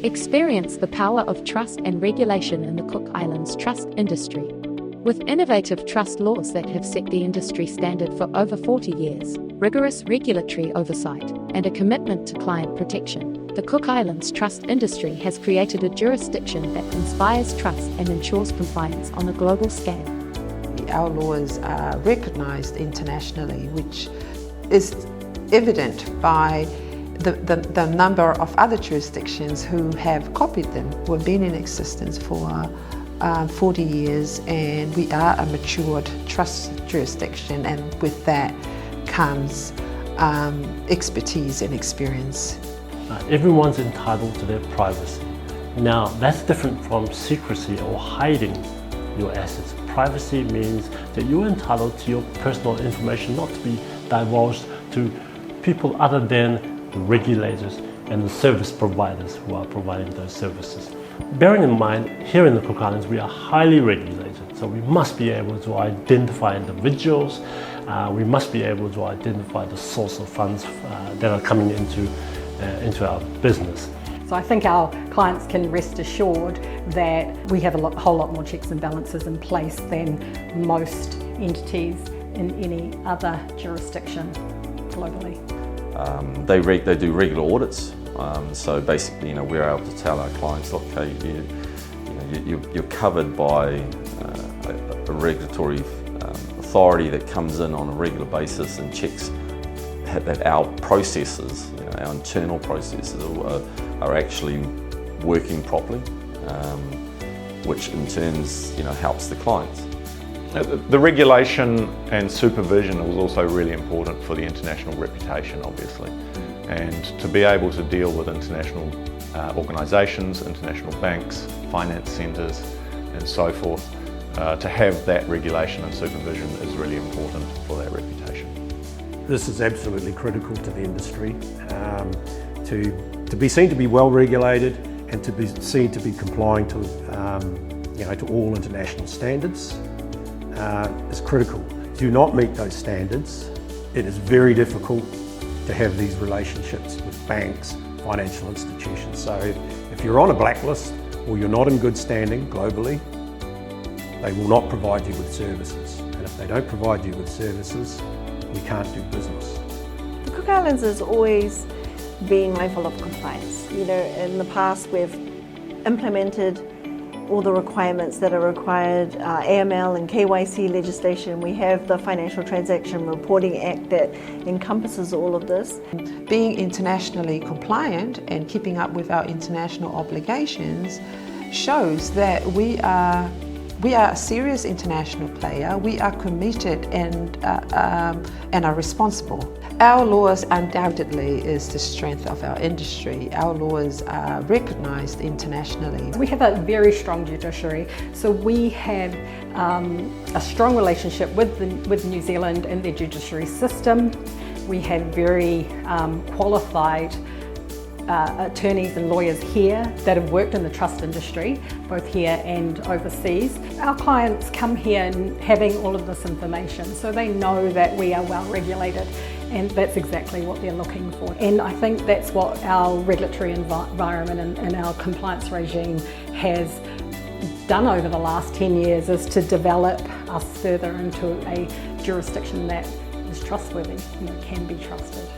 Experience the power of trust and regulation in the Cook Islands trust industry. With innovative trust laws that have set the industry standard for over 40 years, rigorous regulatory oversight, and a commitment to client protection, the Cook Islands trust industry has created a jurisdiction that inspires trust and ensures compliance on a global scale. Our laws are recognised internationally, which is evident by the number of other jurisdictions who have copied them. We've been in existence for 40 years, and we are a matured trust jurisdiction, and with that comes expertise and experience. Everyone's entitled to their privacy. Now, that's different from secrecy or hiding your assets. Privacy means that you're entitled to your personal information not to be divulged to people other than the regulators and the service providers who are providing those services. Bearing in mind, here in the Cook Islands, we are highly regulated, so we must be able to identify individuals, we must be able to identify the source of funds that are coming into our business. So I think our clients can rest assured that we have a whole lot more checks and balances in place than most entities in any other jurisdiction globally. They do regular audits, so basically, we're able to tell our clients, look, okay, you're covered by a regulatory authority that comes in on a regular basis and checks that our processes, our internal processes are actually working properly, which in turn helps the clients. The regulation and supervision was also really important for the international reputation, obviously, and to be able to deal with international organisations, international banks, finance centres and so forth, to have that regulation and supervision is really important for that reputation. This is absolutely critical to the industry, to be seen to be well regulated and to be seen to be complying to all international standards. Is critical. Do not meet those standards, it is very difficult to have these relationships with banks, financial institutions. So if you're on a blacklist or you're not in good standing globally, they will not provide you with services. And if they don't provide you with services, we can't do business. The Cook Islands has always been mindful of compliance. In the past we've implemented all the requirements that are required, AML and KYC legislation. We have the Financial Transaction Reporting Act that encompasses all of this. Being internationally compliant and keeping up with our international obligations shows that we are a serious international player. We are committed and are responsible. Our laws undoubtedly is the strength of our industry. Our laws are recognised internationally. We have a very strong judiciary, so we have a strong relationship with New Zealand and their judiciary system. We have very qualified attorneys and lawyers here that have worked in the trust industry, both here and overseas. Our clients come here and having all of this information, so they know that we are well regulated, and that's exactly what they're looking for. And I think that's what our regulatory environment and our compliance regime has done over the last 10 years, is to develop us further into a jurisdiction that is trustworthy, can be trusted.